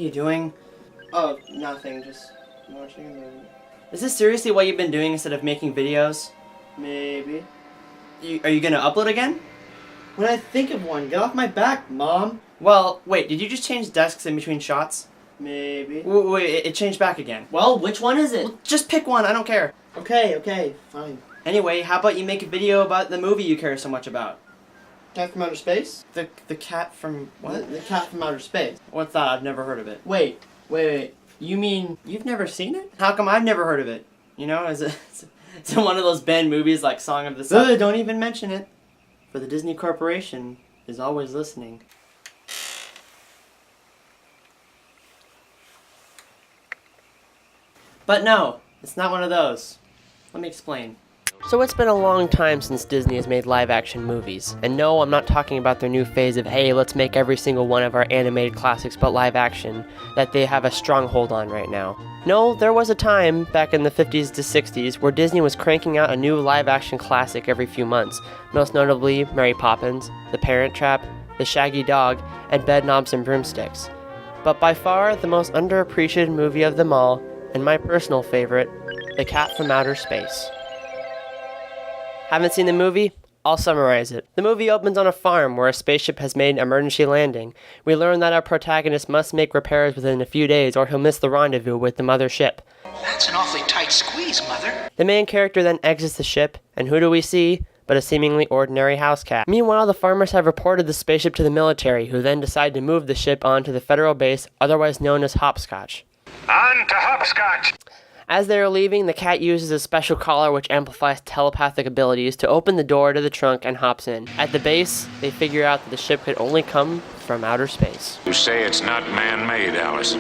are you doing? Oh, nothing, just watching a movie. Is this seriously what you've been doing instead of making videos? Maybe. Are you gonna upload again? When I think of one, get off my back, Mom! Well, wait, did you just change desks in between shots? Maybe. Wait, it changed back again. Well, which one is it? Well, just pick one, I don't care. Okay, fine. Anyway, how about you make a video about the movie you care so much about? Cat from Outer Space? The cat from what? The Cat from Outer Space. What's that? I've never heard of it. Wait. You mean You've never seen it? How come I've never heard of it? You know, is it one of those banned movies like Song of the South? Don't even mention it. For the Disney Corporation is always listening. But no, it's not one of those. Let me explain. So it's been a long time since Disney has made live-action movies. And no, I'm not talking about their new phase of, hey, let's make every single one of our animated classics but live-action, that they have a strong hold on right now. No, there was a time, back in the 50s to 60s, where Disney was cranking out a new live-action classic every few months, most notably Mary Poppins, The Parent Trap, The Shaggy Dog, and Bedknobs and Broomsticks. But by far, the most underappreciated movie of them all, and my personal favorite, The Cat from Outer Space. Haven't seen the movie? I'll summarize it. The movie opens on a farm where a spaceship has made an emergency landing. We learn that our protagonist must make repairs within a few days or he'll miss the rendezvous with the mother ship. That's an awfully tight squeeze, Mother. The main character then exits the ship, and who do we see but a seemingly ordinary house cat. Meanwhile, the farmers have reported the spaceship to the military, who then decide to move the ship onto the federal base, otherwise known as Hopscotch. On to Hopscotch! As they are leaving, the cat uses a special collar which amplifies telepathic abilities to open the door to the trunk and hops in. At the base, they figure out that the ship could only come from outer space. You say it's not man-made, Alice.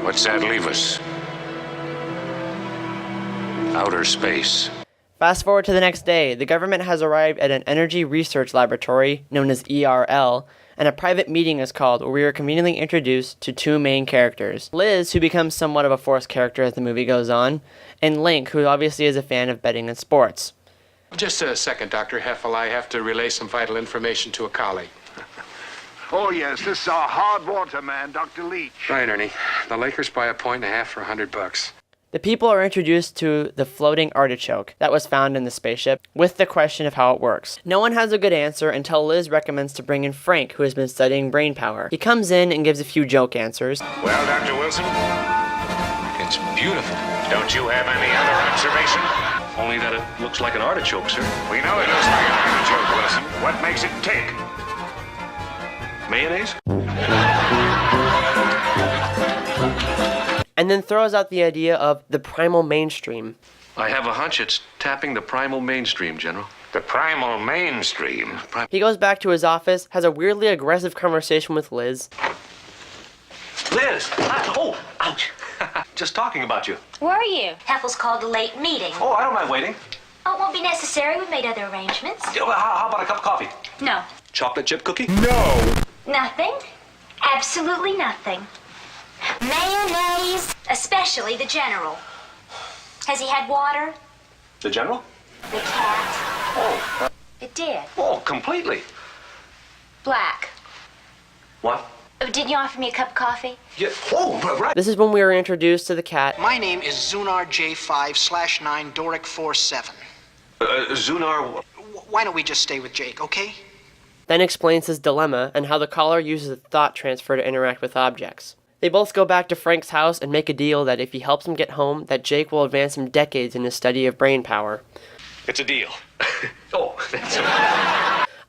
What's that leave us? Outer space. Fast forward to the next day, the government has arrived at an energy research laboratory, known as ERL, and a private meeting is called where we are conveniently introduced to two main characters. Liz, who becomes somewhat of a forced character as the movie goes on, and Link, who obviously is a fan of betting and sports. Just a second, Dr. Heffel. I have to relay some vital information to a colleague. Oh, yes, this is our hard water man, Dr. Leach. Right, Ernie. The Lakers by 1.5 points for $100. The people are introduced to the floating artichoke that was found in the spaceship, with the question of how it works. No one has a good answer until Liz recommends to bring in Frank, who has been studying brain power. He comes in and gives a few joke answers. Well, Dr. Wilson? It's beautiful. Don't you have any other observation? Only that it looks like an artichoke, sir. We know it looks like an artichoke, Wilson. What makes it tick? Mayonnaise? And then throws out the idea of the primal mainstream. I have a hunch it's tapping the primal mainstream, General. The primal mainstream. He goes back to his office, has a weirdly aggressive conversation with Liz. Liz! Oh, ouch! Just talking about you. Where are you? Heffel's called a late meeting. Oh, I don't mind waiting. Oh, it won't be necessary. We've made other arrangements. Yeah, well, how about a cup of coffee? No. Chocolate chip cookie? No! Nothing. Absolutely nothing. Mayonnaise. Especially the General. Has he had water? The General? The cat. Oh. It did. Oh, completely. Black. What? Oh, didn't you offer me a cup of coffee? Yeah. Oh, right. This is when we are introduced to the cat. My name is Zunar J5/9 Doric 47. Zunar. Why don't we just stay with Jake, okay? Then explains his dilemma and how the collar uses a thought transfer to interact with objects. They both go back to Frank's house and make a deal that if he helps him get home, that Jake will advance him decades in his study of brain power. It's a deal. Oh, that's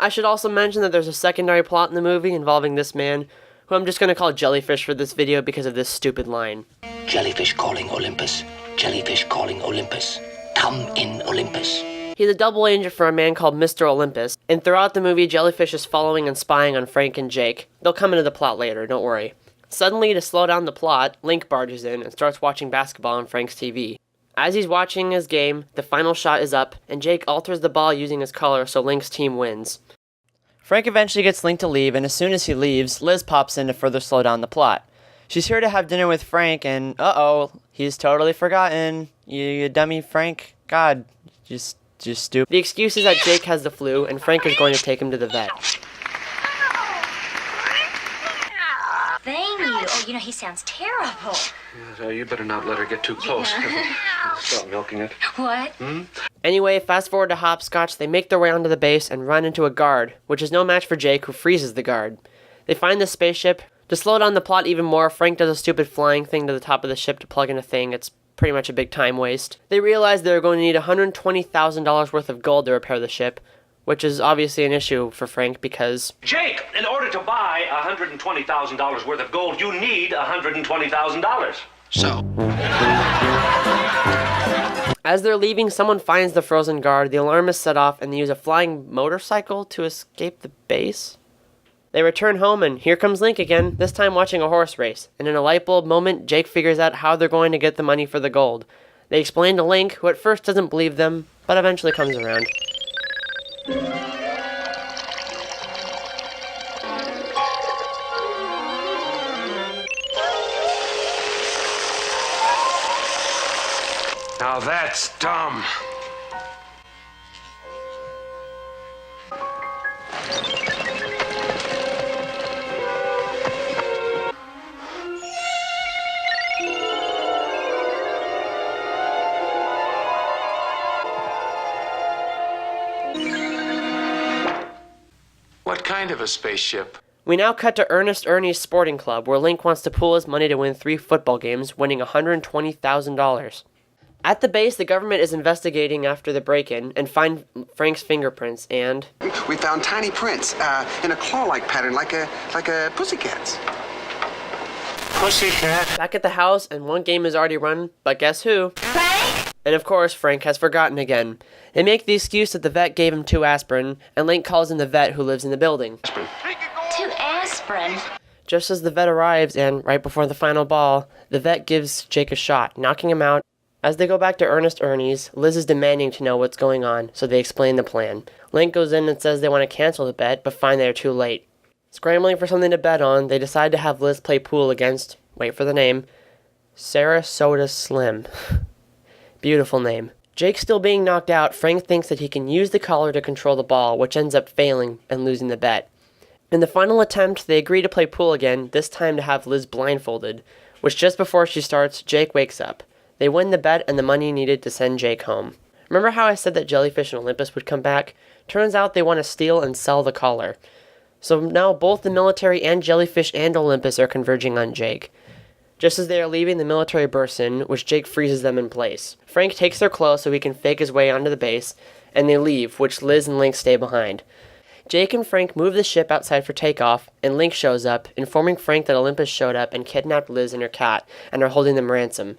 I should also mention that there's a secondary plot in the movie involving this man, who I'm just going to call Jellyfish for this video because of this stupid line. Jellyfish calling Olympus. Jellyfish calling Olympus. Come in, Olympus. He's a double agent for a man called Mr. Olympus, and throughout the movie, Jellyfish is following and spying on Frank and Jake. They'll come into the plot later, don't worry. Suddenly, to slow down the plot, Link barges in and starts watching basketball on Frank's TV. As he's watching his game, the final shot is up, and Jake alters the ball using his color so Link's team wins. Frank eventually gets Link to leave, and as soon as he leaves, Liz pops in to further slow down the plot. She's here to have dinner with Frank, and uh-oh, he's totally forgotten. You dummy, Frank. God, just stupid. The excuse is that Jake has the flu, and Frank is going to take him to the vet. Thank you. you know, he sounds terrible. Yeah, you better not let her get too close. Stop milking it. What? Anyway, fast forward to Hopscotch, they make their way onto the base and run into a guard, which is no match for Jake, who freezes the guard. They find the spaceship. To slow down the plot even more, Frank does a stupid flying thing to the top of the ship to plug in a thing. It's pretty much a big time waste. They realize they're going to need $120,000 worth of gold to repair the ship, which is obviously an issue for Frank because... Jake, in order to buy $120,000 worth of gold, you need $120,000. So, As they're leaving, someone finds the frozen guard, the alarm is set off, and they use a flying motorcycle to escape the base? They return home, and here comes Link again, this time watching a horse race. And in a light bulb moment, Jake figures out how they're going to get the money for the gold. They explain to Link, who at first doesn't believe them, but eventually comes around. Now that's dumb. What kind of a spaceship? We now cut to Ernest Ernie's sporting club, where Link wants to pool his money to win 3 football games, winning $120,000. At the base, the government is investigating after the break-in and find Frank's fingerprints, and... We found tiny prints in a claw-like pattern, like a pussycat's. Pussycat. Back at the house, and one game is already run, but guess who? Frank? And of course, Frank has forgotten again. They make the excuse that the vet gave him 2 aspirin, and Link calls in the vet who lives in the building. 2 aspirin. Just as the vet arrives, and right before the final ball, the vet gives Jake a shot, knocking him out. As they go back to Ernest Ernie's, Liz is demanding to know what's going on, so they explain the plan. Link goes in and says they want to cancel the bet, but find they are too late. Scrambling for something to bet on, they decide to have Liz play pool against, wait for the name, Sarasota Slim. Beautiful name. Jake still being knocked out, Frank thinks that he can use the collar to control the ball, which ends up failing and losing the bet. In the final attempt, they agree to play pool again, this time to have Liz blindfolded, which just before she starts, Jake wakes up. They win the bet and the money needed to send Jake home. Remember how I said that Jellyfish and Olympus would come back? Turns out they want to steal and sell the collar. So now both the military and Jellyfish and Olympus are converging on Jake. Just as they are leaving, the military bursts in, which Jake freezes them in place. Frank takes their clothes so he can fake his way onto the base, and they leave, which Liz and Link stay behind. Jake and Frank move the ship outside for takeoff, and Link shows up, informing Frank that Olympus showed up and kidnapped Liz and her cat, and are holding them ransom.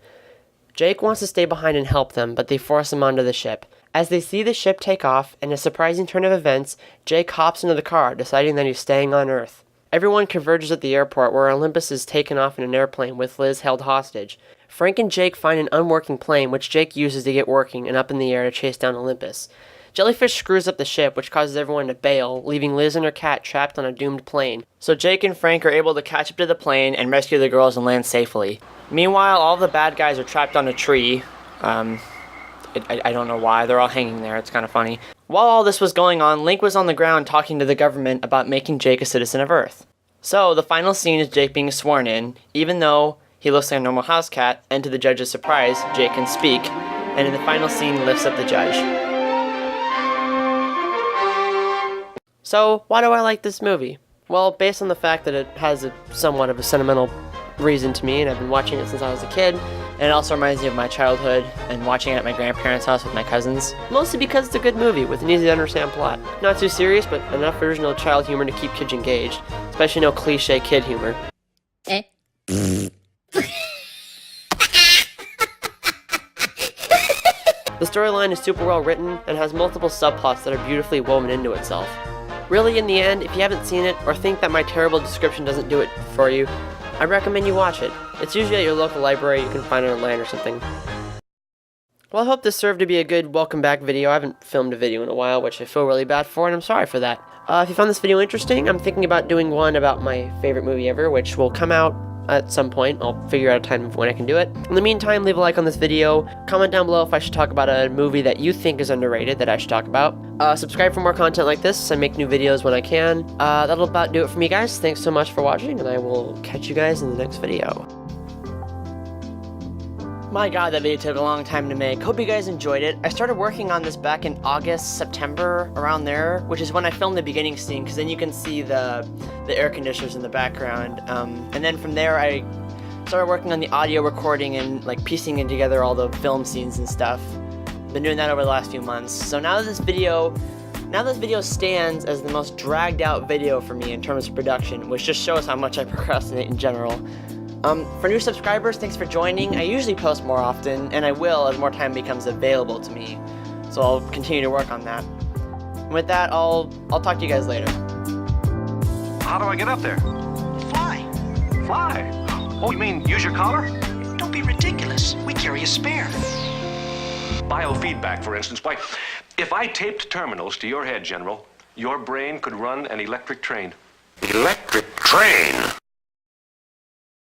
Jake wants to stay behind and help them, but they force him onto the ship. As they see the ship take off, in a surprising turn of events, Jake hops into the car, deciding that he's staying on Earth. Everyone converges at the airport, where Olympus is taken off in an airplane with Liz held hostage. Frank and Jake find an unworking plane, which Jake uses to get working and up in the air to chase down Olympus. Jellyfish screws up the ship, which causes everyone to bail, leaving Liz and her cat trapped on a doomed plane. So Jake and Frank are able to catch up to the plane and rescue the girls and land safely. Meanwhile, all the bad guys are trapped on a tree. I don't know why. They're all hanging there. It's kind of funny. While all this was going on, Link was on the ground talking to the government about making Jake a citizen of Earth. So, the final scene is Jake being sworn in, even though he looks like a normal house cat, and to the judge's surprise, Jake can speak, and in the final scene lifts up the judge. So, why do I like this movie? Well, based on the fact that it has somewhat of a sentimental reason to me, and I've been watching it since I was a kid, and it also reminds me of my childhood and watching it at my grandparents' house with my cousins. Mostly because it's a good movie with an easy to understand plot. Not too serious, but enough original child humor to keep kids engaged, especially no cliche kid humor. The storyline is super well written and has multiple subplots that are beautifully woven into itself. Really, in the end, if you haven't seen it or think that my terrible description doesn't do it for you, I recommend you watch it. It's usually at your local library. You can find it online or something. Well, I hope this served to be a good welcome back video. I haven't filmed a video in a while, which I feel really bad for, and I'm sorry for that. If you found this video interesting, I'm thinking about doing one about my favorite movie ever, which will come out at some point. I'll figure out a time when I can do it. In the meantime, leave a like on this video. Comment down below if I should talk about a movie that you think is underrated that I should talk about. Subscribe for more content like this. I make new videos when I can. That'll about do it for me, guys. Thanks so much for watching, and I will catch you guys in the next video. My god, that video took a long time to make. Hope you guys enjoyed it. I started working on this back in August, September, around there, which is when I filmed the beginning scene, because then you can see the air conditioners in the background. And then from there, I started working on the audio recording and like piecing it together all the film scenes and stuff. Been doing that over the last few months. So now this video stands as the most dragged out video for me in terms of production, which just shows how much I procrastinate in general. For new subscribers, thanks for joining. I usually post more often, and I will as more time becomes available to me. So I'll continue to work on that. And with that, I'll talk to you guys later. How do I get up there? Fly. Fly? Oh, you mean use your collar? Don't be ridiculous. We carry a spare. Biofeedback, for instance. Why, if I taped terminals to your head, General, your brain could run an electric train. Electric train?